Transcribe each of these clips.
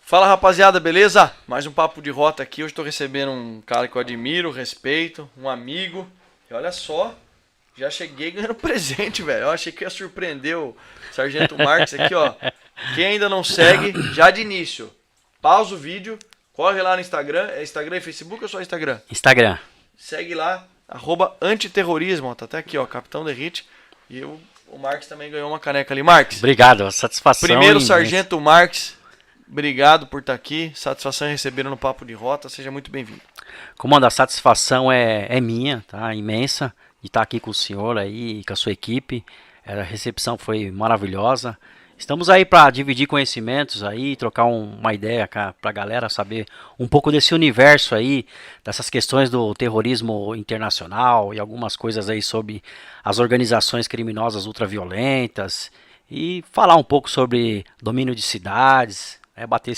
Fala rapaziada, beleza? Mais um papo de rota aqui. Hoje estou recebendo um cara que eu admiro, respeito, um amigo. E olha só, já cheguei ganhando presente, velho. Eu achei que ia surpreender o Sargento Marques aqui, ó. Quem ainda não segue, já de início, pausa o vídeo, corre lá no Instagram. É Instagram e Facebook ou só Instagram? Instagram. Segue lá, @antiterrorismo. Tá até aqui, ó, Capitão Derrite. E o Marques também ganhou uma caneca ali. Marques. Obrigado, satisfação. Primeiro, Sargento Marques. Obrigado por estar aqui. Satisfação em receber no Papo de Rota. Seja muito bem-vindo. Comando, a satisfação é minha, tá? Imensa de estar aqui com o senhor aí, com a sua equipe. A recepção foi maravilhosa. Estamos aí para dividir conhecimentos aí, trocar uma ideia para a galera saber um pouco desse universo aí, dessas questões do terrorismo internacional e algumas coisas aí sobre as organizações criminosas ultraviolentas e falar um pouco sobre domínio de cidades. Bater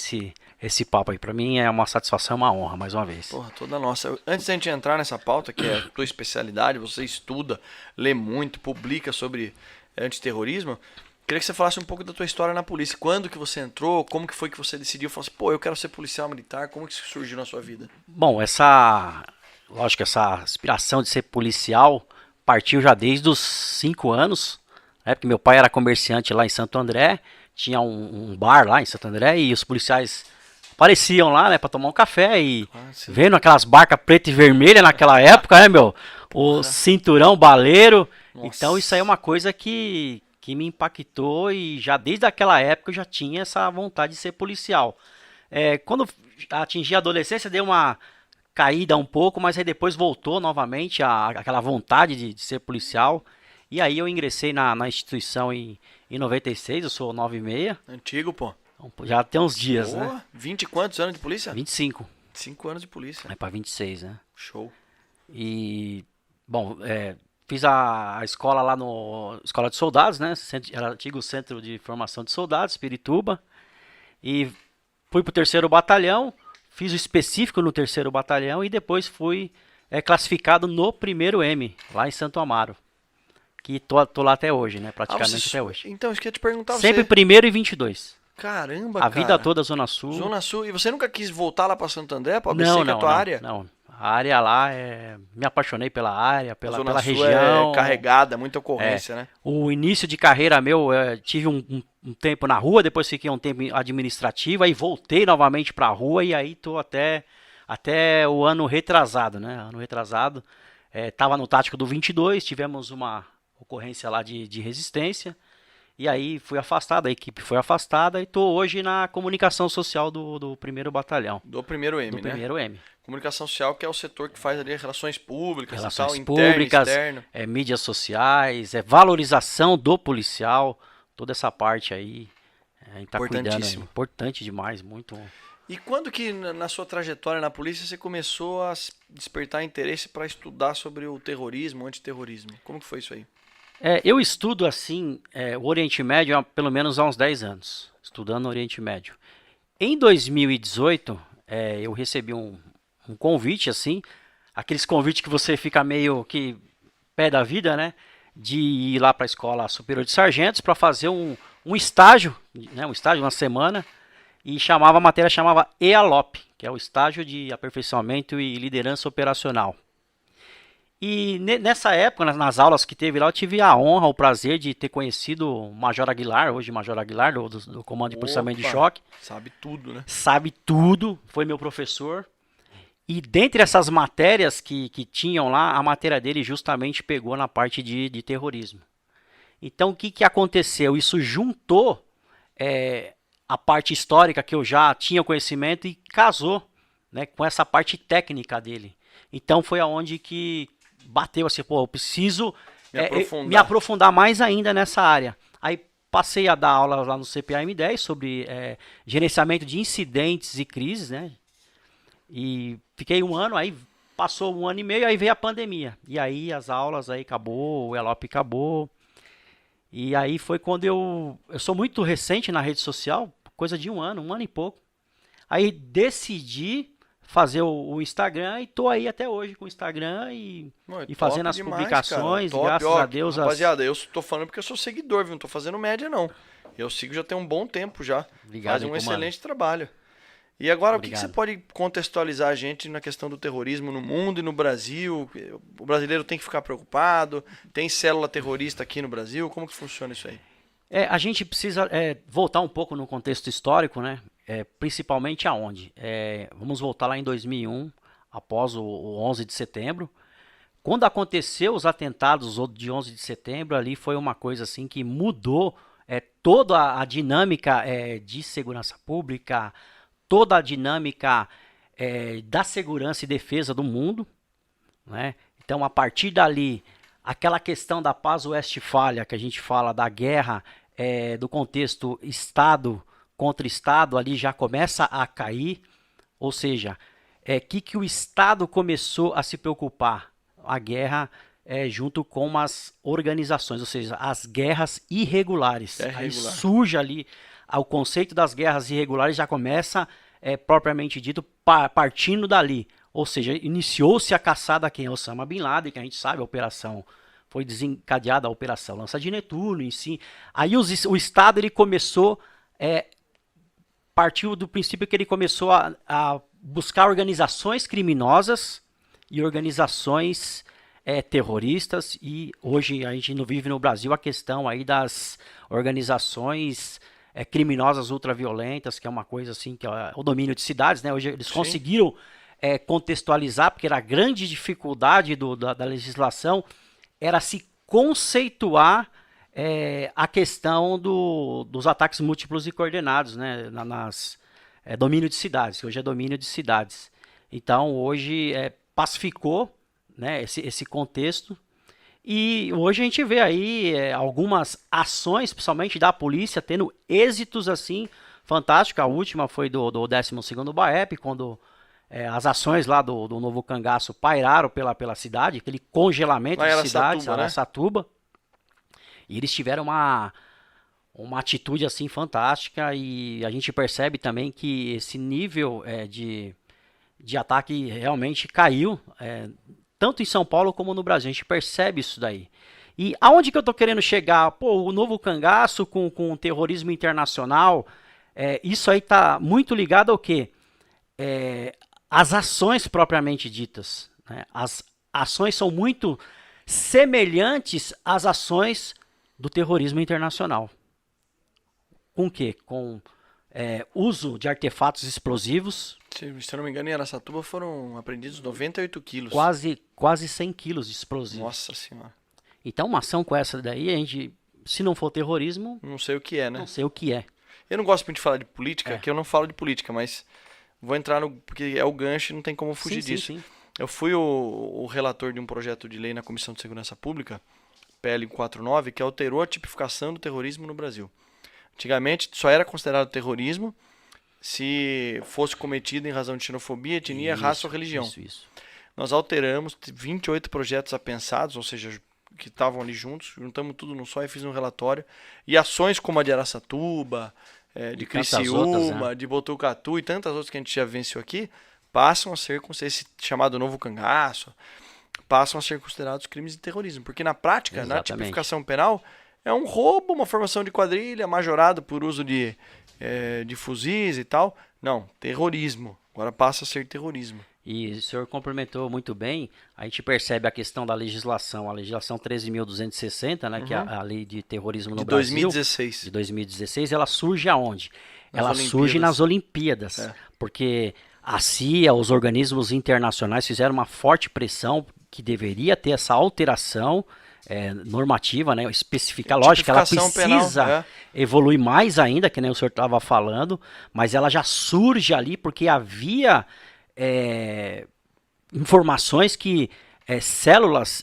esse papo aí. Pra mim é uma satisfação, uma honra, mais uma vez. Porra, toda nossa. Antes da gente entrar nessa pauta, que é a tua especialidade, você estuda, lê muito, publica sobre antiterrorismo, queria que você falasse um pouco da tua história na polícia. Quando que você entrou, como que foi que você decidiu, falou assim, pô, eu quero ser policial militar, como que isso surgiu na sua vida? Bom, essa aspiração de ser policial partiu já desde os 5 anos, né, porque meu pai era comerciante lá em Santo André. Tinha um bar lá em Santo André e os policiais apareciam lá, né, pra tomar um café e vendo aquelas barcas preta e vermelha naquela época, né, meu? O cinturão baleiro. Nossa. Então isso aí é uma coisa que me impactou e já desde aquela época eu já tinha essa vontade de ser policial. Quando atingi a adolescência deu uma caída um pouco, mas aí depois voltou novamente aquela vontade de ser policial. E aí eu ingressei na instituição em 96, eu sou 96. Antigo, pô. Já tem uns dias, né? 20 e quantos anos de polícia? 25. 5 anos de polícia. É pra 26, né? Show. E, bom, fiz a escola lá no Escola de Soldados, né? Era antigo Centro de Formação de Soldados, Pirituba. E fui pro 3º Batalhão, fiz o específico no 3º Batalhão e depois fui classificado no 1º M, lá em Santo Amaro. Que tô lá até hoje, né? Praticamente até hoje. Então, isso que eu ia te perguntar. Sempre 1º e 22. Caramba, a vida toda Zona Sul. Zona Sul. E você nunca quis voltar lá pra Santo André, pra ABC, que é a tua área? Não. A área lá, me apaixonei pela área, pela Zona Sul região. É carregada, muita ocorrência, né? O início de carreira meu, tive um tempo na rua, depois fiquei um tempo administrativo, aí voltei novamente pra rua e aí tô até o ano retrasado, né? Ano retrasado, tava no tático do 22, tivemos uma ocorrência lá de resistência, e aí fui afastado, a equipe foi afastada, e estou hoje na comunicação social do 1º Batalhão. Do 1º M, né? Do 1º M. Comunicação social, que é o setor que faz ali relações públicas, relações e tal, públicas, interno, externo. Mídias sociais, valorização do policial, toda essa parte aí, tá cuidando, importante demais, muito. E quando que na sua trajetória na polícia você começou a despertar interesse para estudar sobre o terrorismo, o antiterrorismo? Como que foi isso aí? Eu estudo assim o Oriente Médio há pelo menos há uns 10 anos, estudando o Oriente Médio. Em 2018, eu recebi um convite, assim, aqueles convites que você fica meio que pé da vida, né? De ir lá para a Escola Superior de Sargentos para fazer um estágio, né? Um estágio, uma semana, e a matéria chamava EALOP, que é o Estágio de Aperfeiçoamento e Liderança Operacional. E nessa época, nas aulas que teve lá, eu tive a honra, o prazer de ter conhecido o Major Aguilar, hoje Major Aguilar, do Comando de Policiamento de Choque. Sabe tudo, né? Sabe tudo, foi meu professor. E dentre essas matérias que tinham lá, a matéria dele justamente pegou na parte de terrorismo. Então, o que aconteceu? Isso juntou a parte histórica que eu já tinha conhecimento e casou, né, com essa parte técnica dele. Então, foi aonde que bateu assim, pô, eu preciso me aprofundar mais ainda nessa área. Aí passei a dar aula lá no CPA-M10 sobre gerenciamento de incidentes e crises, né? E fiquei um ano, aí passou 1 ano e meio, aí veio a pandemia. E aí as aulas aí acabou, o ELOP acabou. E aí foi quando eu sou muito recente na rede social, coisa de 1 ano e pouco. Aí decidi fazer o Instagram e tô aí até hoje com o Instagram e fazendo as demais, publicações, graças a Deus. Rapaziada, eu tô falando porque eu sou seguidor, viu? Não tô fazendo média, não. Eu sigo já tem um bom tempo já. Obrigado, fazem um excelente trabalho. E agora, o que Obrigado. você pode contextualizar a gente na questão do terrorismo no mundo e no Brasil? O brasileiro tem que ficar preocupado? Tem célula terrorista aqui no Brasil? Como que funciona isso aí? A gente precisa voltar um pouco no contexto histórico, né? Principalmente aonde? Vamos voltar lá em 2001, após o 11 de setembro. Quando aconteceu os atentados de 11 de setembro, ali foi uma coisa assim que mudou toda a dinâmica de segurança pública, toda a dinâmica da segurança e defesa do mundo, né? Então, a partir dali, aquela questão da paz Westfália, que a gente fala da guerra, do contexto Estado contra Estado, ali já começa a cair. Ou seja, que o Estado começou a se preocupar? A guerra junto com as organizações, ou seja, as guerras irregulares. Aí surge ali o conceito das guerras irregulares, já começa, propriamente dito, partindo dali. Ou seja, iniciou-se a caçada a quem? Osama Bin Laden, que a gente sabe, a operação foi desencadeada, a operação Lança de Netuno em si. Aí o Estado ele começou, partiu do princípio que ele começou a buscar organizações criminosas e organizações terroristas, e hoje a gente não vive no Brasil a questão aí das organizações criminosas ultraviolentas, que é uma coisa assim, que é o domínio de cidades, né? Hoje eles conseguiram contextualizar, porque era a grande dificuldade da legislação, era se conceituar a questão dos ataques múltiplos e coordenados, né? Domínio de cidades, que hoje é domínio de cidades. Então, hoje pacificou, né, esse contexto, e hoje a gente vê aí algumas ações, principalmente da polícia, tendo êxitos assim fantásticos. A última foi do 12º BAEP, quando as ações lá do Novo Cangaço pairaram pela cidade, aquele congelamento de cidades, Araçatuba, e eles tiveram uma atitude assim fantástica, e a gente percebe também que esse nível de ataque realmente caiu, tanto em São Paulo como no Brasil. A gente percebe isso daí. E aonde que eu tô querendo chegar? Pô, o Novo Cangaço com o terrorismo internacional, isso aí tá muito ligado ao quê? As ações propriamente ditas, né? As ações são muito semelhantes às ações do terrorismo internacional. Com o quê? Com uso de artefatos explosivos. Se eu não me engano, em Araçatuba foram apreendidos 98 quilos. Quase 100 quilos de explosivos. Nossa Senhora. Então, uma ação com essa daí, a gente, se não for terrorismo... Não sei o que é, né? Não sei o que é. Eu não gosto muito de falar de política, que eu não falo de política, mas vou entrar porque é o gancho e não tem como fugir disso. Sim. Eu fui o relator de um projeto de lei na Comissão de Segurança Pública, PL 49, que alterou a tipificação do terrorismo no Brasil. Antigamente, só era considerado terrorismo se fosse cometido em razão de xenofobia, etnia, raça ou religião. Isso. Nós alteramos 28 projetos apensados, ou seja, que estavam ali juntos, juntamos tudo num só e fiz um relatório. E ações como a de Araçatuba, de Criciúma, de Botucatu e tantas outras que a gente já venceu aqui, passam a ser, esse chamado Novo Cangaço, passam a ser considerados crimes de terrorismo. Porque na prática, na tipificação penal, é um roubo, uma formação de quadrilha, majorado por uso de fuzis e tal. Não, terrorismo. Agora passa a ser terrorismo. E o senhor complementou muito bem. A gente percebe a questão da legislação. A legislação 13.260, né, que é a lei de terrorismo no Brasil. 2016. De 2016. Ela surge aonde? Ela surge nas Olimpíadas. Porque a CIA, os organismos internacionais fizeram uma forte pressão que deveria ter essa alteração normativa, né, especificar, lógico, ela precisa evoluir mais ainda, que nem o senhor estava falando, mas ela já surge ali porque havia informações que células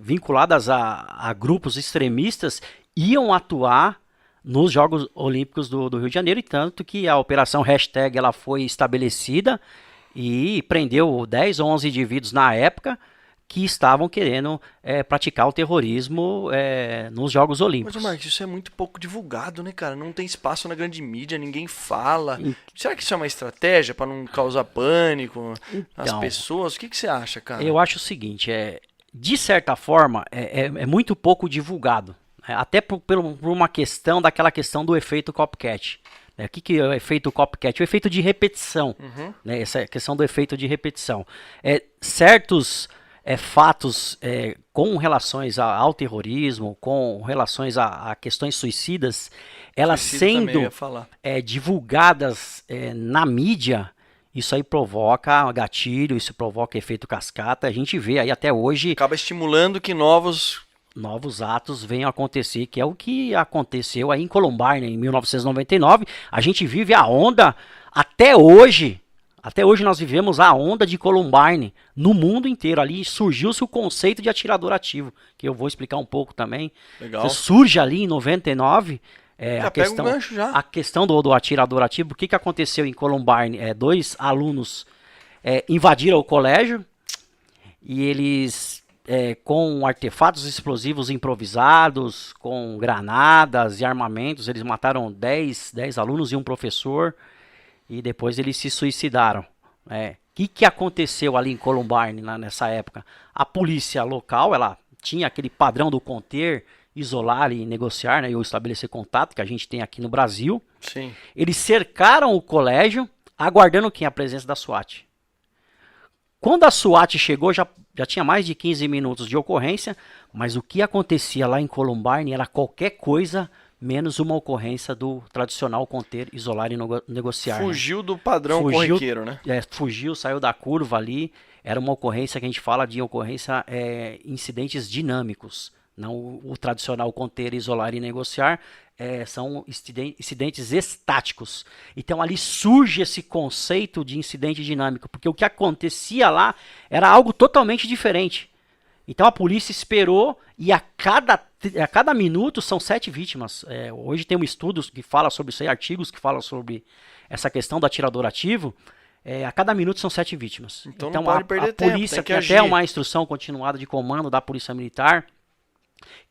vinculadas a grupos extremistas iam atuar nos Jogos Olímpicos do Rio de Janeiro, e tanto que a operação hashtag ela foi estabelecida e prendeu 10 ou 11 indivíduos na época que estavam querendo praticar o terrorismo nos Jogos Olímpicos. Mas, Marcos, isso é muito pouco divulgado, né, cara? Não tem espaço na grande mídia, ninguém fala. Será que isso é uma estratégia para não causar pânico nas pessoas? O que você acha, cara? Eu acho o seguinte, de certa forma, é muito pouco divulgado. Até por uma questão daquela questão do efeito copycat. O que é o efeito copycat? O efeito de repetição. Uhum. Né? Essa questão do efeito de repetição. Certos fatos com relações ao terrorismo, com relações a questões suicidas, elas Suicida também, eu ia sendo falar. divulgadas na mídia, isso aí provoca gatilho, isso provoca efeito cascata. A gente vê aí até hoje Acaba estimulando que novos... novos atos venham a acontecer, que é o que aconteceu aí em Columbine em 1999. A gente vive a onda até hoje. Até hoje nós vivemos a onda de Columbine no mundo inteiro. Ali surgiu-se o conceito de atirador ativo, que eu vou explicar um pouco também. Legal. Surge ali em 99 Já pega o gancho já. a questão do atirador ativo. O que aconteceu em Columbine? Dois alunos invadiram o colégio e eles, com artefatos explosivos improvisados, com granadas e armamentos, eles mataram 10 alunos e um professor. E depois eles se suicidaram. O que aconteceu ali em Columbine nessa época? A polícia local, ela tinha aquele padrão do conter, isolar e negociar, né, ou estabelecer contato, que a gente tem aqui no Brasil. Sim. Eles cercaram o colégio, aguardando quem? A presença da SWAT. Quando a SWAT chegou, já tinha mais de 15 minutos de ocorrência, mas o que acontecia lá em Columbine era qualquer coisa menos uma ocorrência do tradicional conter, isolar e negociar. Fugiu do padrão corriqueiro, né? Fugiu, saiu da curva ali. Era uma ocorrência que a gente fala de ocorrência incidentes dinâmicos. Não o tradicional conter, isolar e negociar. São incidentes estáticos. Então ali surge esse conceito de incidente dinâmico, porque o que acontecia lá era algo totalmente diferente. Então a polícia esperou e a cada minuto são 7 vítimas. Hoje tem um estudo que fala sobre isso aí, artigos que falam sobre essa questão do atirador ativo. A cada minuto são 7 vítimas. Então não pode perder tempo, polícia tem que tem agir. até uma instrução continuada de comando da Polícia Militar,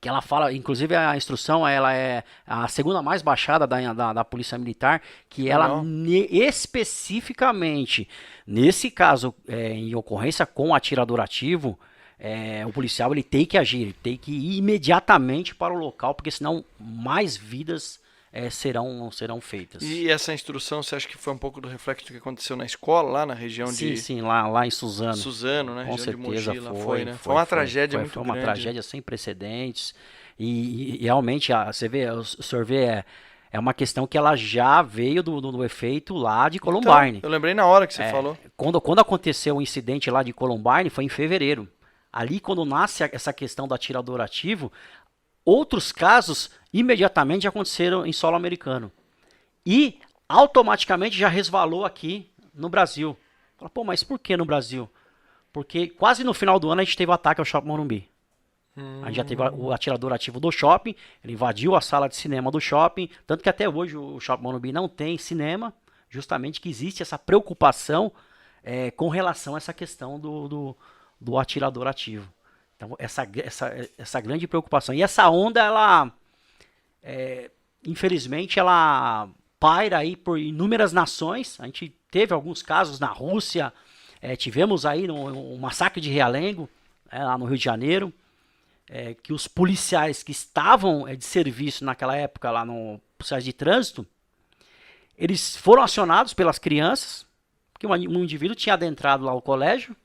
que ela fala, inclusive a instrução ela é a segunda mais baixada da Polícia Militar, que ela especificamente, nesse caso, em ocorrência com atirador ativo, o policial ele tem que agir, ele tem que ir imediatamente para o local, porque senão mais vidas serão feitas. E essa instrução, você acha que foi um pouco do reflexo do que aconteceu na escola, lá na região de... Sim, lá em Suzano. Suzano, né? Com região certeza de Mogi, lá foi, né? Foi uma uma tragédia muito grande. Foi uma grande. tragédia sem precedentes. E realmente, você vê, o senhor vê, é uma questão que ela já veio do efeito lá de Columbine. Então, eu lembrei na hora que você falou. Quando aconteceu o incidente lá de Columbine, foi em fevereiro. Ali, quando nasce essa questão do atirador ativo, outros casos imediatamente aconteceram em solo americano. E automaticamente já resvalou aqui no Brasil. Fala, pô, mas por que no Brasil? Porque quase no final do ano a gente teve o ataque ao Shopping Morumbi. A gente já teve o atirador ativo do shopping, ele invadiu a sala de cinema do shopping, tanto que até hoje o Shopping Morumbi não tem cinema, justamente que existe essa preocupação com relação a essa questão do atirador ativo. Então, essa grande preocupação. E essa onda, ela, infelizmente, ela paira aí por inúmeras nações. A gente teve alguns casos na Rússia, tivemos aí um massacre de Realengo, lá no Rio de Janeiro, que os policiais que estavam de serviço naquela época lá no policiais de trânsito, eles foram acionados pelas crianças, porque um indivíduo tinha adentrado lá ao colégio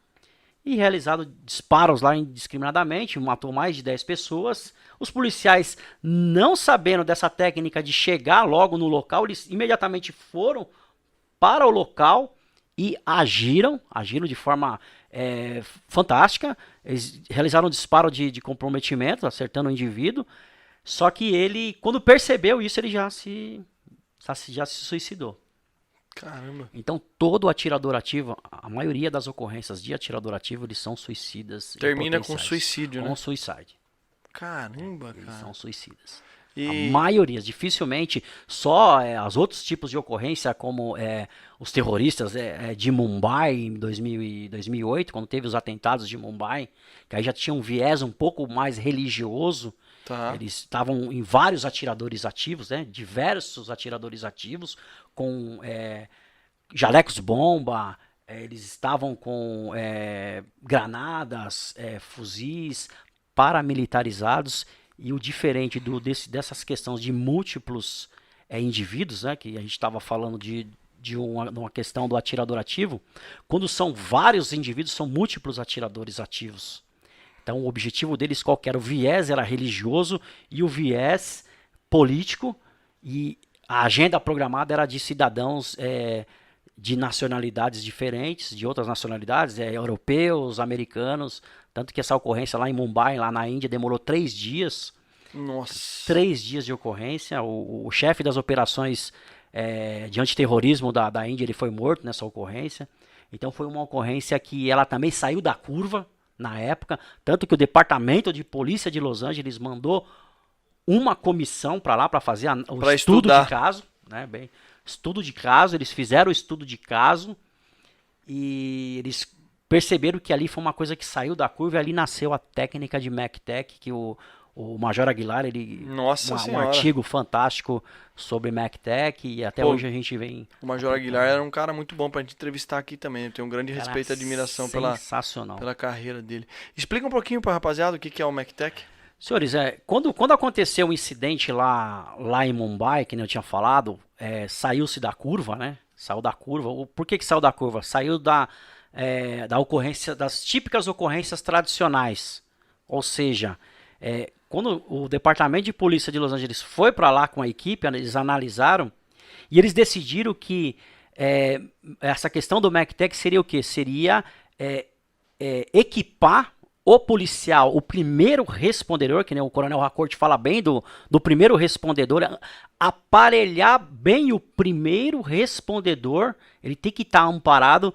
e realizado disparos lá indiscriminadamente, matou mais de 10 pessoas. Os policiais, não sabendo dessa técnica de chegar logo no local, eles imediatamente foram para o local e agiram de forma fantástica. Eles realizaram um disparo de comprometimento, acertando o indivíduo. Só que ele, quando percebeu isso, ele já se suicidou. Caramba. Então, todo atirador ativo, a maioria das ocorrências de atirador ativo, eles são suicidas. Termina com suicídio, né? Com suicide. Caramba, cara. Eles são suicidas. E... A maioria, dificilmente, só os outros tipos de ocorrência, como os terroristas de Mumbai em 2008, quando teve os atentados de Mumbai, que aí já tinha um viés um pouco mais religioso. Tá. Eles estavam em vários atiradores ativos, né? Diversos atiradores ativos, com jalecos bomba, eles estavam com granadas, fuzis paramilitarizados. E o diferente dessas questões de múltiplos indivíduos, né, que a gente estava falando de uma questão do atirador ativo, quando são vários indivíduos, são múltiplos atiradores ativos. Então o objetivo deles qual que era? O viés era religioso e o viés político, e a agenda programada era de cidadãos de nacionalidades diferentes, de outras nacionalidades, europeus, americanos, tanto que essa ocorrência lá em Mumbai, lá na Índia, demorou 3 dias. Nossa. 3 dias de ocorrência. O chefe das operações de antiterrorismo da Índia, ele foi morto nessa ocorrência. Então foi uma ocorrência que ela também saiu da curva na época, tanto que o Departamento de Polícia de Los Angeles mandou uma comissão para lá para fazer o estudo de caso, né? Estudo de caso, eles fizeram o estudo de caso e eles perceberam que ali foi uma coisa que saiu da curva, e ali nasceu a técnica de MACTEC, que o Major Aguilar, ele um artigo fantástico sobre MACTEC, e até hoje a gente vem... O Major Aguilar era um cara muito bom pra gente entrevistar aqui também. Eu tenho um grande respeito e admiração pela carreira dele. Explica um pouquinho pra rapaziada o que é o MACTEC. Senhores, quando aconteceu o incidente lá em Mumbai, que eu tinha falado, saiu-se da curva, né? Saiu da curva. Por que saiu da curva? Saiu da ocorrência, das típicas ocorrências tradicionais. Ou seja, quando o Departamento de Polícia de Los Angeles foi para lá com a equipe, eles analisaram e eles decidiram que essa questão do MACTEC seria o quê? Seria equipar o policial, o primeiro respondedor, que nem o Coronel Racorte fala bem do primeiro respondedor, aparelhar bem o primeiro respondedor, ele tem que estar amparado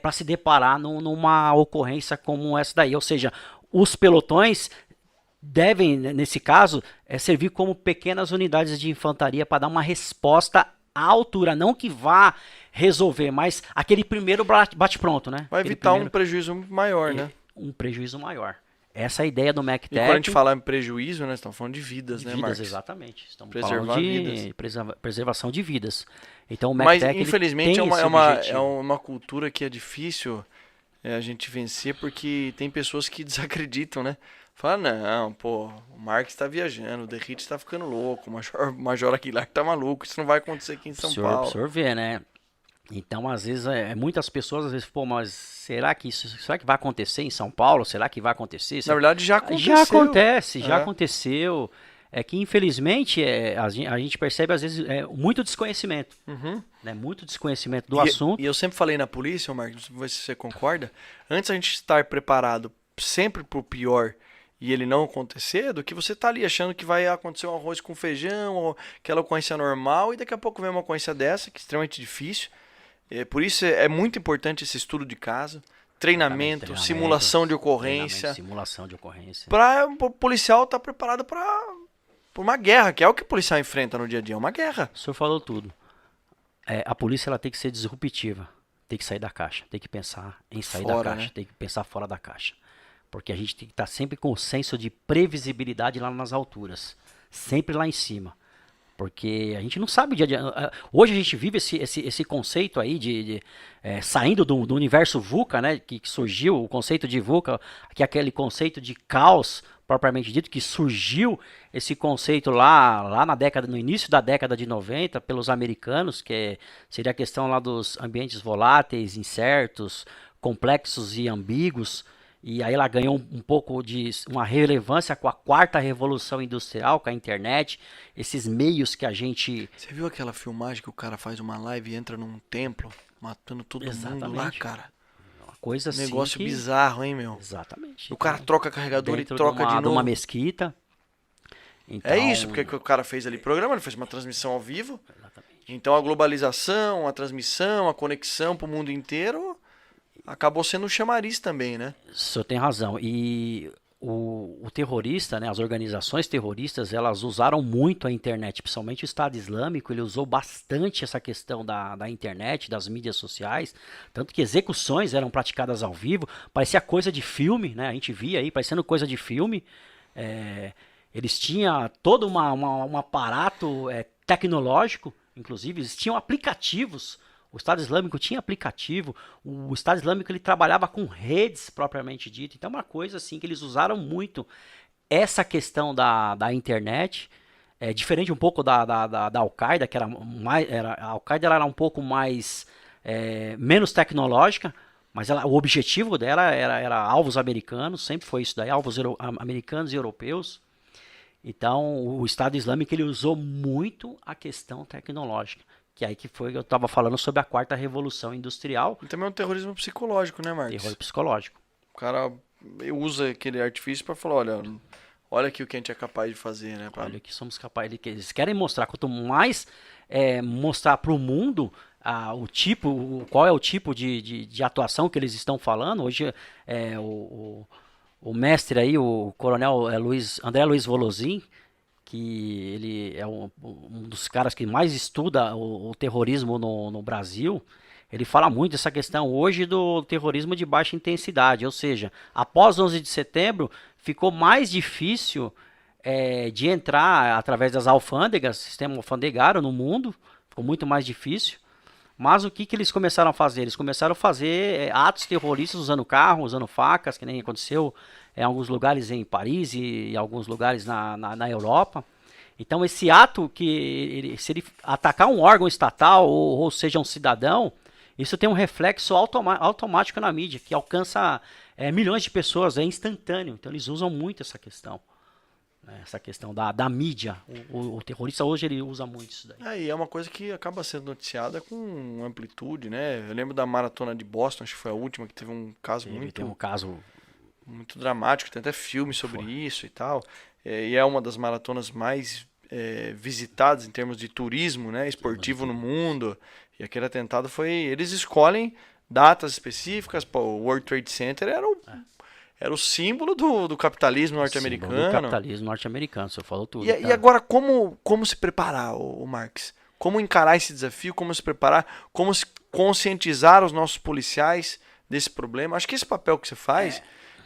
para se deparar numa ocorrência como essa daí. Ou seja, os pelotões devem, nesse caso, servir como pequenas unidades de infantaria para dar uma resposta à altura, não que vá resolver, mas aquele primeiro bate-pronto, né? Vai evitar um prejuízo maior, né? Um prejuízo maior. Essa é a ideia do MACTEC. E quando a gente fala em prejuízo, né? Estamos falando de vidas, né, Marcos? Exatamente. Estamos Preservar falando de preservação de vidas. Então o MACTEC, mas infelizmente é uma cultura que é difícil a gente vencer, porque tem pessoas que desacreditam, né? Fala, não, pô, o Marcos está viajando, o Derrite está ficando louco, o Major Aguilar tá maluco, isso não vai acontecer aqui em São Paulo. O senhor vê, né? Então, às vezes, muitas pessoas, às vezes, pô, mas será que vai acontecer em São Paulo? Será que vai acontecer? Na verdade, já aconteceu. Já aconteceu. É que, infelizmente, a gente percebe, às vezes, muito desconhecimento. Né? Muito desconhecimento do assunto. E eu sempre falei na polícia, Marcos, não sei se você concorda, antes a gente estar preparado sempre pro pior e ele não acontecer, do que você tá ali achando que vai acontecer um arroz com feijão, ou aquela ocorrência normal, e daqui a pouco vem uma ocorrência dessa, que é extremamente difícil. Por isso é muito importante esse estudo de caso, treinamento, simulação de ocorrência. Para o policial estar preparado para uma guerra, que é o que o policial enfrenta no dia a dia, uma guerra. O senhor falou tudo. A polícia ela tem que ser disruptiva, tem que sair da caixa, tem que pensar em sair da caixa, né? Tem que pensar fora da caixa. Porque a gente tem que estar sempre com o senso de previsibilidade lá nas alturas, sempre lá em cima. Porque a gente não sabe o dia a dia. Hoje a gente vive esse conceito aí saindo do universo VUCA, né? Que surgiu, o conceito de VUCA, que é aquele conceito de caos propriamente dito, que surgiu esse conceito lá no início da década de 90 pelos americanos, que seria a questão lá dos ambientes voláteis, incertos, complexos e ambíguos. E aí ela ganhou um pouco de uma relevância com a 4ª revolução industrial, com a internet, esses meios que a gente... Você viu aquela filmagem que o cara faz uma live e entra num templo, matando todo mundo lá, cara? Uma coisa assim negócio bizarro, hein, meu? Exatamente. O cara troca carregador e troca de novo. Numa mesquita. Então... É isso, porque o cara fez ali programa, ele fez uma transmissão ao vivo. Exatamente. Então a globalização, a transmissão, a conexão pro mundo inteiro... acabou sendo um chamariz também, né? O senhor tem razão. E o terrorista, né, as organizações terroristas, elas usaram muito a internet, principalmente o Estado Islâmico, ele usou bastante essa questão da internet, das mídias sociais, tanto que execuções eram praticadas ao vivo, parecia coisa de filme, né? A gente via aí, parecendo coisa de filme. Eles tinham todo um aparato tecnológico, inclusive, eles tinham aplicativos. O Estado Islâmico tinha aplicativo, o Estado Islâmico ele trabalhava com redes propriamente dito. Então é uma coisa assim que eles usaram muito essa questão da internet diferente um pouco da Al-Qaeda, que era mais, a Al-Qaeda era um pouco mais, menos tecnológica, mas o objetivo dela era alvos americanos, sempre foi isso daí, alvos americanos e europeus. Então, o Estado Islâmico ele usou muito a questão tecnológica, que aí que foi eu estava falando sobre a quarta revolução industrial. E também é um terrorismo psicológico, né, Marcos? Terror psicológico. O cara usa aquele artifício para falar, olha aqui o que a gente é capaz de fazer, né? Olha que somos capazes. Eles querem mostrar, quanto mais mostrar para o mundo qual é o tipo de atuação que eles estão falando. Hoje o mestre aí, o coronel André Luiz Volozin, que ele é um dos caras que mais estuda o terrorismo no Brasil, ele fala muito dessa questão hoje do terrorismo de baixa intensidade, ou seja, após 11 de setembro ficou mais difícil de entrar através das alfândegas, sistema alfandegário no mundo, ficou muito mais difícil. Mas o que eles começaram a fazer? Eles começaram a fazer atos terroristas usando carro, usando facas, que nem aconteceu em alguns lugares em Paris e em alguns lugares na Europa. Então esse ato, se ele atacar um órgão estatal ou seja um cidadão, isso tem um reflexo automático na mídia, que alcança milhões de pessoas, é instantâneo. Então eles usam muito essa questão. Essa questão da mídia. O terrorista hoje ele usa muito isso daí. E é uma coisa que acaba sendo noticiada com amplitude, né? Eu lembro da maratona de Boston, acho que foi a última, que teve um caso muito dramático, tem até filme sobre isso e tal. E é uma das maratonas mais visitadas em termos de turismo, né? Esportivo no mundo. E aquele atentado eles escolhem datas específicas. Pô, o World Trade Center era o símbolo do capitalismo norte-americano. Do capitalismo norte-americano, você falou tudo. E agora, como se preparar, o Marx? Como encarar esse desafio? Como se preparar? Como se conscientizar os nossos policiais desse problema? Acho que esse papel que você faz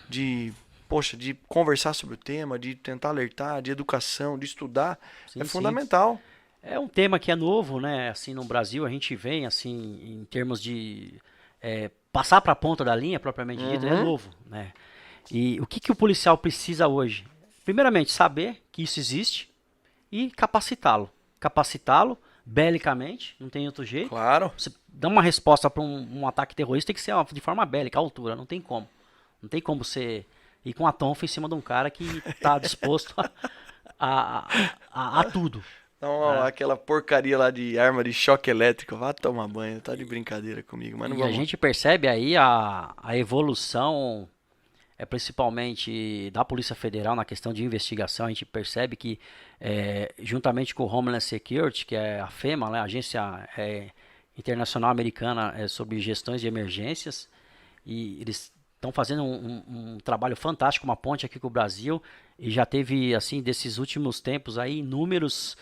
de conversar sobre o tema, de tentar alertar, de educação, de estudar, é fundamental. É um tema que é novo, né? Assim, no Brasil a gente vem, assim, em termos de passar para a ponta da linha, propriamente dita, é novo, né? E o que o policial precisa hoje? Primeiramente, saber que isso existe e capacitá-lo. Capacitá-lo belicamente, não tem outro jeito. Claro. Você dá uma resposta para um ataque terrorista, tem que ser de forma bélica, à altura, não tem como. Não tem como você ir com a tonfa em cima de um cara que está disposto a tudo. Então, aquela porcaria lá de arma de choque elétrico, vá tomar banho, tá de brincadeira comigo. Mas não a gente percebe aí a evolução, principalmente da Polícia Federal na questão de investigação. A gente percebe que, juntamente com o Homeland Security, que é a FEMA, né, a Agência Internacional Americana sobre Gestões de Emergências, e eles estão fazendo um trabalho fantástico, uma ponte aqui com o Brasil, e já teve, assim, desses últimos tempos aí, inúmeros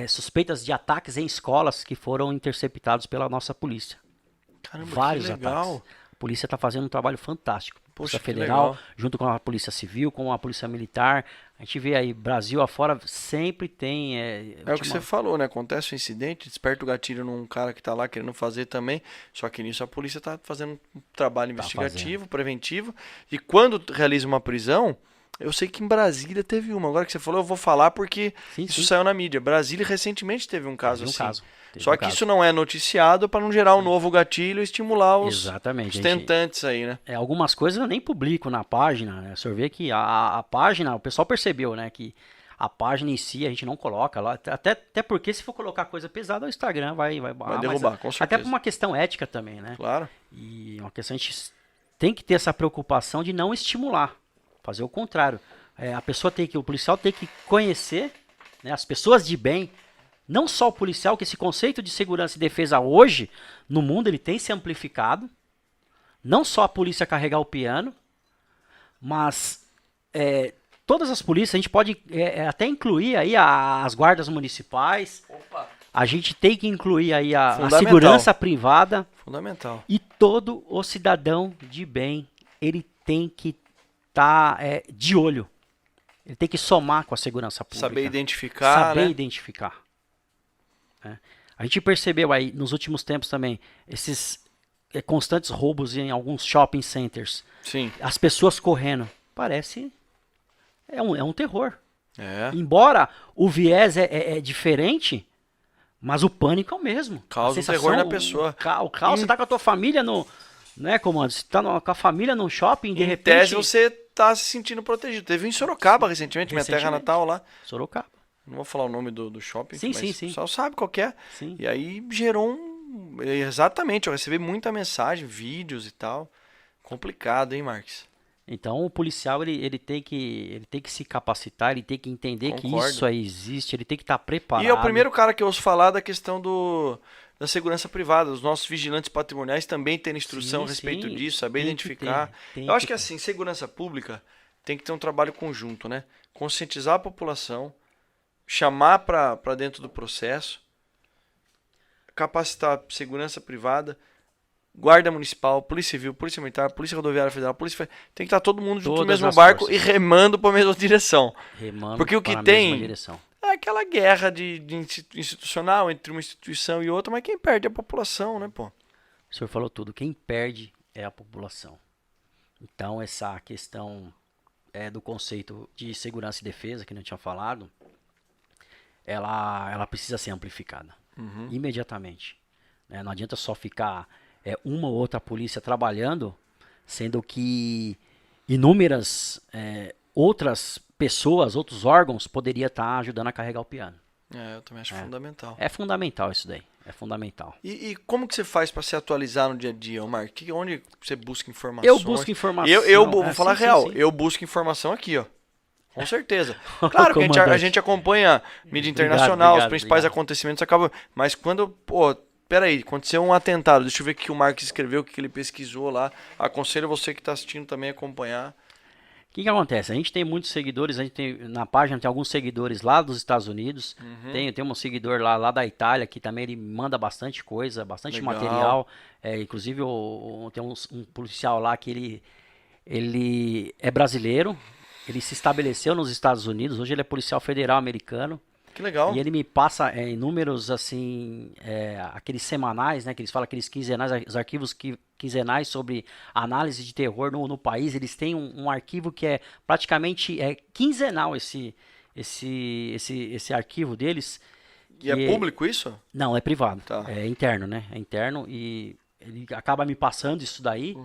suspeitas de ataques em escolas que foram interceptados pela nossa polícia. Caramba, vários que legal. ataques. A polícia está fazendo um trabalho fantástico. Poxa, Polícia Federal, legal. junto com a Polícia Civil, com a Polícia Militar. A gente vê aí, Brasil afora, sempre tem... É o que você falou, né? Acontece um incidente, desperta o gatilho num cara que tá lá querendo fazer também. Só que nisso a polícia tá fazendo um trabalho investigativo, preventivo. E quando realiza uma prisão, eu sei que em Brasília teve uma. Agora que você falou, eu vou falar porque isso saiu na mídia. Brasília recentemente teve um caso assim. Só que isso não é noticiado para não gerar um novo gatilho e estimular os tentantes aí, né? Algumas coisas eu nem publico na página, né? O senhor vê que a página, o pessoal percebeu, né? Que a página em si a gente não coloca lá. Até porque se for colocar coisa pesada, o Instagram vai derrubar, com certeza. Até por uma questão ética também, né? Claro. E uma questão, a gente tem que ter essa preocupação de não estimular. Fazer o contrário. O policial tem que conhecer, né, as pessoas de bem. Não só o policial, que esse conceito de segurança e defesa hoje, no mundo, ele tem se amplificado. Não só a polícia carregar o piano, mas todas as polícias, a gente pode até incluir aí as guardas municipais. Opa. A gente tem que incluir aí a segurança privada. Fundamental. E todo o cidadão de bem, ele tem que estar de olho. Ele tem que somar com a segurança pública. Saber identificar, identificar. A gente percebeu aí nos últimos tempos também esses constantes roubos em alguns shopping centers. Sim. As pessoas correndo. Parece... É um terror. É. Embora o viés é diferente, mas o pânico é o mesmo. Causa um terror na pessoa. O caos, você tá com a tua família no... Né, comando? Você tá com a família no shopping, de Em repente... tese você tá se sentindo protegido. Teve um em Sorocaba recentemente, minha terra natal lá. Sorocaba. Não vou falar o nome do shopping, Sim, mas sim, sim. o pessoal sabe qual que é. Sim. E aí gerou um... Exatamente, eu recebi muita mensagem, vídeos e tal. Complicado, hein, Marques? Então o policial ele tem que se capacitar, ele tem que entender que Concordo. isso aí existe, ele tem que estar preparado. E é o primeiro cara que eu ouço falar da questão da segurança privada. Os nossos vigilantes patrimoniais também têm instrução a respeito disso, saber identificar. Eu acho que assim, segurança pública tem que ter um trabalho conjunto, né? Conscientizar a população, chamar para dentro do processo, capacitar segurança privada, guarda municipal, polícia civil, polícia militar, polícia rodoviária federal, tem que estar todo mundo junto no mesmo barco e remando para a mesma direção. Porque o que tem é aquela guerra de institucional entre uma instituição e outra, mas quem perde é a população, né, pô? O senhor falou tudo, quem perde é a população. Então essa questão do conceito de segurança e defesa, que não tinha falado, ela precisa ser amplificada imediatamente. Né? Não adianta só ficar uma ou outra polícia trabalhando, sendo que inúmeras outras pessoas, outros órgãos poderiam estar ajudando a carregar o piano. Eu também acho fundamental. É fundamental isso daí. É fundamental. E como que você faz para se atualizar no dia a dia, Omar? Onde você busca informações? Eu busco informação. Eu vou falar real. Sim. Eu busco informação aqui, ó. Com certeza. Claro que a gente acompanha mídia internacional, os principais acontecimentos acabam. Mas quando, peraí, aconteceu um atentado. Deixa eu ver o que o Marcos escreveu, o que ele pesquisou lá. Aconselho você que está assistindo também a acompanhar. O que acontece? A gente tem muitos seguidores, na página tem alguns seguidores lá dos Estados Unidos, tem um seguidor lá da Itália que também ele manda bastante coisa, bastante material, inclusive tem um policial lá que ele é brasileiro, ele se estabeleceu nos Estados Unidos, hoje ele é policial federal americano. Que legal. E ele me passa inúmeros, assim, aqueles semanais, né, que eles falam, aqueles quinzenais, os arquivos quinzenais sobre análise de terror no país. Eles têm um arquivo que é praticamente quinzenal, esse arquivo deles. E é público isso? Não, é privado. Tá. É interno, né? É interno e ele acaba me passando isso daí.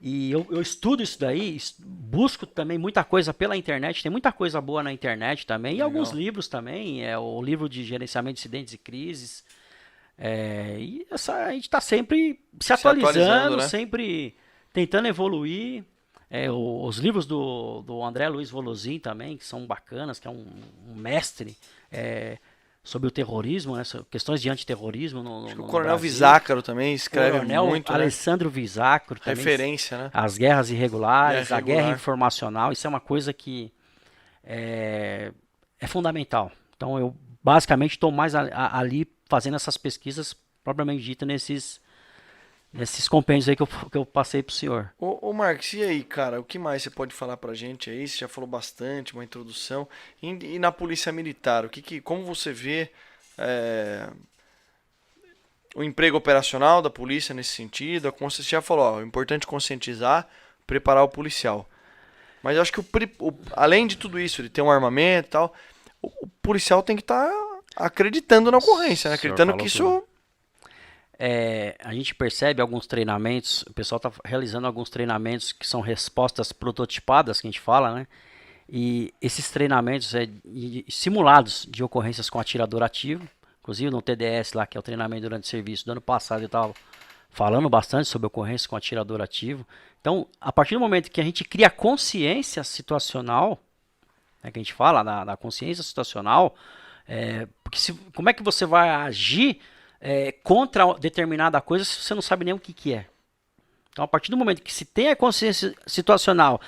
E eu estudo isso daí, busco também muita coisa pela internet, tem muita coisa boa na internet também, e alguns livros também, o livro de gerenciamento de incidentes e crises, e a gente está sempre se atualizando, né? Sempre tentando evoluir. Os livros do André Luiz Volozin também, que são bacanas, que é um mestre sobre o terrorismo, né, questões de antiterrorismo o Coronel Vizácaro também escreve muito, Alessandro Vizácaro também, referência, né? As guerras irregulares, a guerra informacional, isso é uma coisa que é fundamental. Então eu basicamente estou mais ali fazendo essas pesquisas propriamente dita nesses compêndios aí que eu passei pro senhor. Ô Marcos, e aí, cara, o que mais você pode falar pra gente aí? Você já falou bastante, uma introdução. E na polícia militar, como você vê o emprego operacional da polícia nesse sentido? Você já falou, é importante conscientizar, preparar o policial. Mas eu acho que além de tudo isso, ele tem um armamento e tal, o policial tem que estar acreditando na ocorrência, né? Acreditando que isso... a gente percebe alguns treinamentos, o pessoal está realizando alguns treinamentos que são respostas prototipadas, que a gente fala, né? E esses treinamentos simulados de ocorrências com atirador ativo, inclusive no TDS lá, que é o treinamento durante o serviço do ano passado, eu estava falando bastante sobre ocorrências com atirador ativo. Então, a partir do momento que a gente cria consciência situacional, né, que a gente fala da consciência situacional, porque como é que você vai agir contra determinada coisa se você não sabe nem o que é. Então, a partir do momento que se tem a consciência situacional,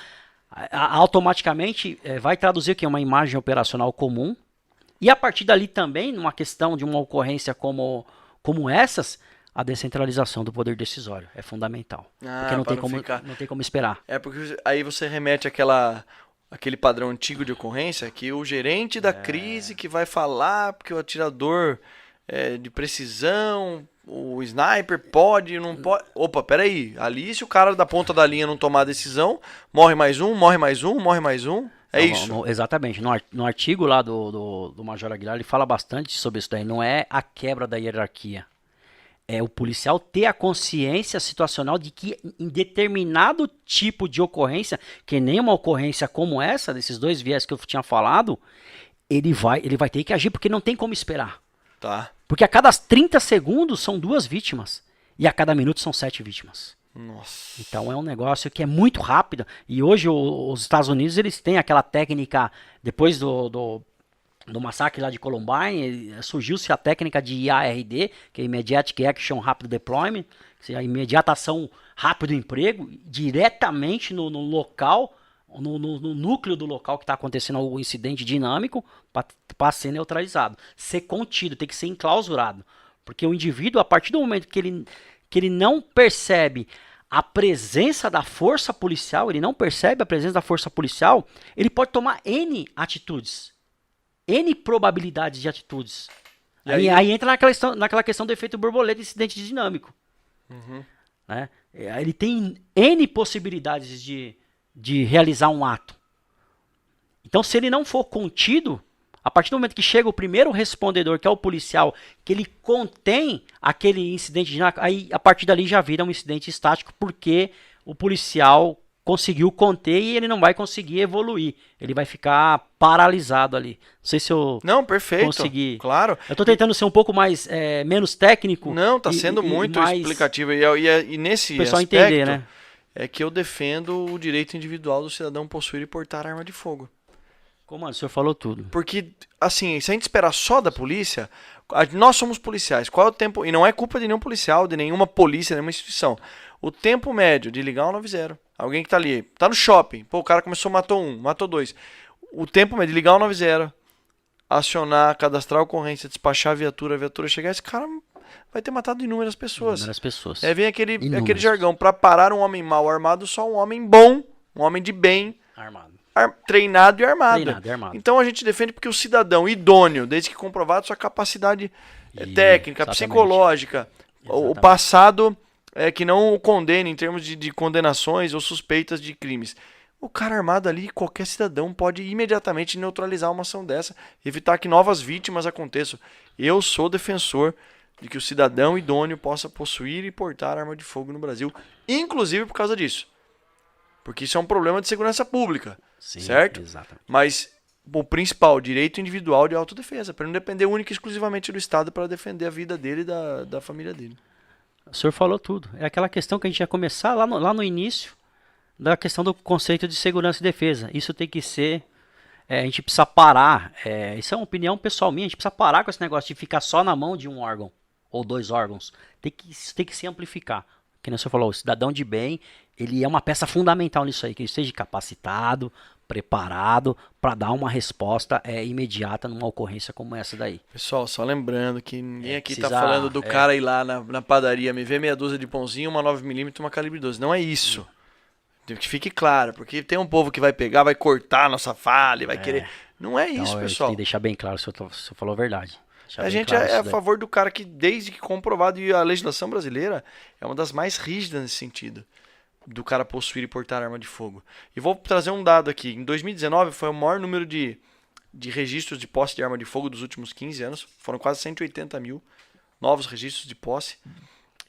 automaticamente vai traduzir o que é uma imagem operacional comum. E a partir dali também, numa questão de uma ocorrência como essas, a descentralização do poder decisório é fundamental. Porque não tem como esperar. Porque aí você remete aquele padrão antigo de ocorrência, que o gerente da crise que vai falar, porque o atirador... de precisão, o sniper pode, não pode. Opa, peraí. Ali, se o cara da ponta da linha não tomar a decisão, morre mais um, morre mais um, morre mais um. É isso. Exatamente. No artigo lá do Major Aguilar, ele fala bastante sobre isso daí. Não é a quebra da hierarquia. É o policial ter a consciência situacional de que em determinado tipo de ocorrência, que nem uma ocorrência como essa, desses dois viés que eu tinha falado, ele vai ter que agir, porque não tem como esperar. Tá. Porque a cada 30 segundos são 2 vítimas. E a cada minuto são 7 vítimas. Nossa. Então é um negócio que é muito rápido. E hoje os Estados Unidos, eles têm aquela técnica, depois do massacre lá de Columbine, surgiu-se a técnica de IARD, que é Immediate Action Rapid Deployment, que é a imediatação rápido emprego, diretamente no local, no núcleo do local que está acontecendo o incidente dinâmico, para ser neutralizado. Ser contido, tem que ser enclausurado. Porque o indivíduo, a partir do momento que ele não percebe a presença da força policial, ele pode tomar N atitudes. N probabilidades de atitudes. Aí entra naquela questão do efeito borboleta e incidente dinâmico. Uhum. Né? Ele tem N possibilidades de realizar um ato. Então, se ele não for contido, a partir do momento que chega o primeiro respondedor, que é o policial, que ele contém aquele incidente dinâmico, aí a partir dali já vira um incidente estático, porque o policial conseguiu conter e ele não vai conseguir evoluir. Ele vai ficar paralisado ali. Não sei se eu perfeito, consegui. Claro. Eu tô tentando ser um pouco mais menos técnico. Não, tá sendo muito mais explicativo. E nesse pessoal aspecto entender, né? é que eu defendo o direito individual do cidadão possuir e portar arma de fogo. Comando, o senhor falou tudo. Porque, assim, se a gente esperar só da polícia, nós somos policiais. Qual é o tempo? E não é culpa de nenhum policial, de nenhuma polícia, nenhuma instituição. O tempo médio de ligar 190, alguém que tá ali, tá no shopping, pô, o cara começou, matou um, matou dois. O tempo médio de ligar 190, acionar, cadastrar a ocorrência, despachar a viatura chegar, esse cara vai ter matado inúmeras pessoas. Inúmeras pessoas. Vem aquele jargão, pra parar um homem mal armado, só um homem bom, um homem de bem, armado. Treinado e armado. Armado. Então a gente defende porque o cidadão idôneo, desde que comprovado sua capacidade técnica, exatamente. Psicológica, o passado que não o condene em termos de condenações ou suspeitas de crimes. O cara armado ali, qualquer cidadão pode imediatamente neutralizar uma ação dessa, evitar que novas vítimas aconteçam. Eu sou defensor de que o cidadão idôneo possa possuir e portar arma de fogo no Brasil, inclusive por causa disso. Porque isso é um problema de segurança pública. Sim, certo? Exatamente. Mas o principal, direito individual de autodefesa, para não depender única e exclusivamente do Estado para defender a vida dele e da família dele. O senhor falou tudo. É aquela questão que a gente ia começar lá no início, da questão do conceito de segurança e defesa. Isso tem que ser... a gente precisa parar. Isso é uma opinião pessoal minha. A gente precisa parar com esse negócio de ficar só na mão de um órgão ou 2 órgãos. Isso tem que se amplificar. Que nem o senhor falou, o cidadão de bem, ele é uma peça fundamental nisso aí, que ele esteja capacitado, preparado para dar uma resposta imediata numa ocorrência como essa daí. Pessoal, só lembrando que ninguém aqui tá falando do cara ir lá na padaria, me ver meia dúzia de pãozinho, uma 9mm, uma calibre 12. Não é isso. Que fique claro, porque tem um povo que vai pegar, vai cortar a nossa fala e vai querer... Não é isso, pessoal. Tem que deixar bem claro, o senhor falou a verdade. A gente é a favor do cara que, desde que comprovado, e a legislação brasileira é uma das mais rígidas nesse sentido, do cara possuir e portar arma de fogo. E vou trazer um dado aqui. Em 2019 foi o maior número de registros de posse de arma de fogo dos últimos 15 anos. Foram quase 180 mil novos registros de posse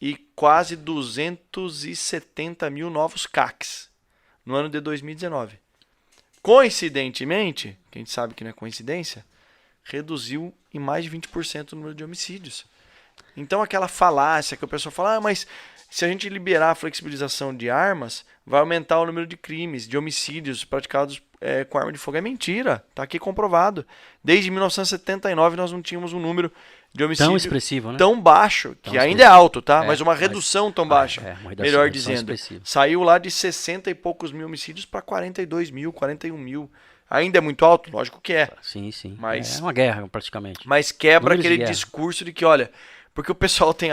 e quase 270 mil novos CACs no ano de 2019. Coincidentemente, que a gente sabe que não é coincidência, reduziu em mais de 20% o número de homicídios. Então aquela falácia que o pessoal fala, mas se a gente liberar a flexibilização de armas, vai aumentar o número de crimes, de homicídios praticados com arma de fogo. É mentira, tá aqui comprovado. Desde 1979 nós não tínhamos um número de homicídio tão expressivo, né? Tão baixo, que ainda é alto, tá? Mas uma redução tão baixa, uma redução, melhor dizendo. Saiu lá de 60 e poucos mil homicídios para 42 mil, 41 mil. Ainda é muito alto? Lógico que é. Sim. Mas, é uma guerra, praticamente. Mas quebra aquele discurso de que, olha, porque o pessoal tem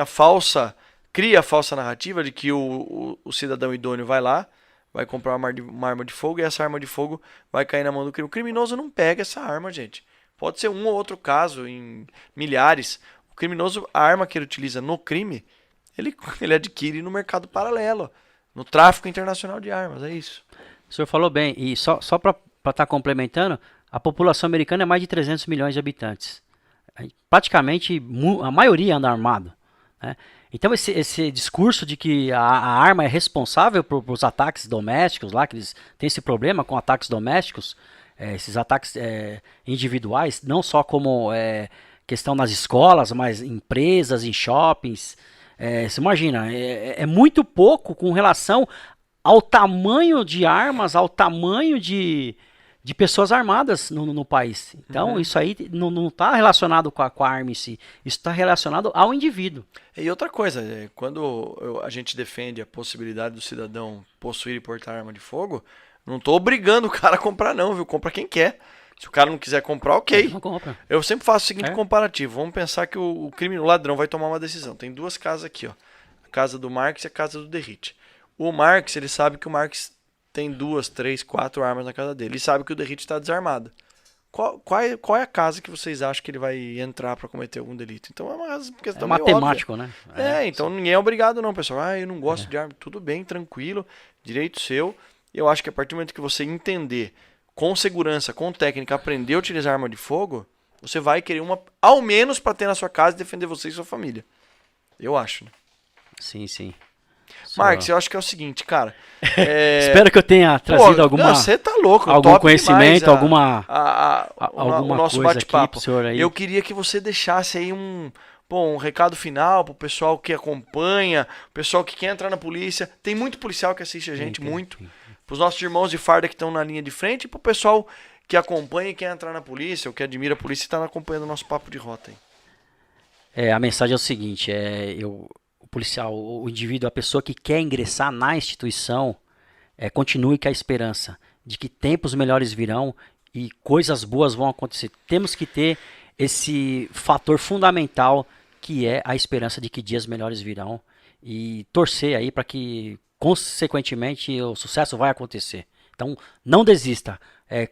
cria a falsa narrativa de que o cidadão idôneo vai lá, vai comprar uma arma de fogo e essa arma de fogo vai cair na mão do crime. O criminoso não pega essa arma, gente. Pode ser um ou outro caso, em milhares. O criminoso, a arma que ele utiliza no crime, ele adquire no mercado paralelo, no tráfico internacional de armas, é isso. O senhor falou bem, e só para para estar complementando, a população americana é mais de 300 milhões de habitantes. Praticamente a maioria anda armado, né? Então esse discurso de que a arma é responsável por os ataques domésticos lá, que eles têm esse problema com ataques domésticos, esses ataques individuais, não só como questão nas escolas, mas em empresas, em shoppings. Você imagina, é muito pouco com relação ao tamanho de armas, ao tamanho de pessoas armadas no país. Então, isso aí não está relacionado com a arma em si. Isso está relacionado ao indivíduo. E outra coisa, quando a gente defende a possibilidade do cidadão possuir e portar arma de fogo, não estou obrigando o cara a comprar não, viu? Compra quem quer. Se o cara não quiser comprar, ok. Não compra. Eu sempre faço o seguinte comparativo. Vamos pensar que o ladrão vai tomar uma decisão. Tem duas casas aqui, ó. A casa do Marx e a casa do Derrite. O Marx, ele sabe que o Marx tem 2, 3, 4 armas na casa dele. Ele sabe que o Derrite está desarmado. Qual é a casa que vocês acham que ele vai entrar para cometer algum delito? Então é uma questão meio matemático, óbvia, né? Então ninguém é obrigado não, pessoal. Eu não gosto de arma. Tudo bem, tranquilo. Direito seu. Eu acho que a partir do momento que você entender com segurança, com técnica, aprender a utilizar arma de fogo, você vai querer uma, ao menos para ter na sua casa e defender você e sua família. Eu acho, né? Sim, sim. Marcos, eu acho que é o seguinte, cara. Espero que eu tenha trazido alguma. Você tá louco, algum conhecimento, demais, alguma o nosso coisa bate-papo. aqui pro senhor aí. Eu queria que você deixasse aí um recado final pro pessoal que acompanha, o pessoal que quer entrar na polícia. Tem muito policial que assiste a gente, muito. Pros nossos irmãos de farda que estão na linha de frente e pro pessoal que acompanha e quer entrar na polícia, ou que admira a polícia e tá acompanhando o nosso papo de rota aí. A mensagem é o seguinte, o policial, o indivíduo, a pessoa que quer ingressar na instituição, continue com a esperança de que tempos melhores virão e coisas boas vão acontecer. Temos que ter esse fator fundamental que é a esperança de que dias melhores virão e torcer aí para que, consequentemente, o sucesso vai acontecer. Então, não desista,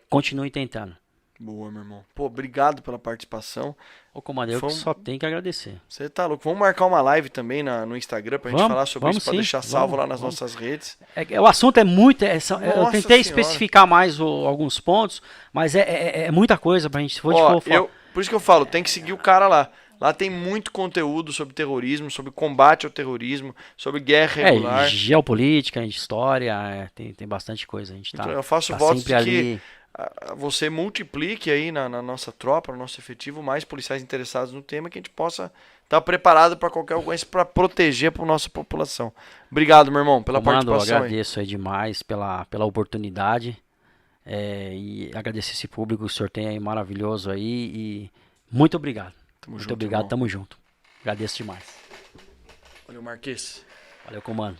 continue tentando. Boa, meu irmão. Obrigado pela participação. Ô, comandante, eu só tenho que agradecer. Você tá louco. Vamos marcar uma live também no Instagram pra gente falar sobre isso, pra deixar salvo lá nas nossas redes. O assunto é muito... eu tentei especificar mais alguns pontos, mas é muita coisa pra gente... Por isso que eu falo, tem que seguir o cara lá. Lá tem muito conteúdo sobre terrorismo, sobre combate ao terrorismo, sobre guerra regular. Geopolítica, história, tem bastante coisa. A gente tá, eu faço votos de que você multiplique aí na nossa tropa, no nosso efetivo, mais policiais interessados no tema, que a gente possa estar preparado para qualquer coisa para proteger a nossa população. Obrigado, meu irmão, pela participação. Eu agradeço aí demais pela oportunidade e agradecer esse público que o senhor tem aí maravilhoso aí e muito obrigado. Muito obrigado, tamo junto. Agradeço demais. Valeu, Marquês. Valeu, comando.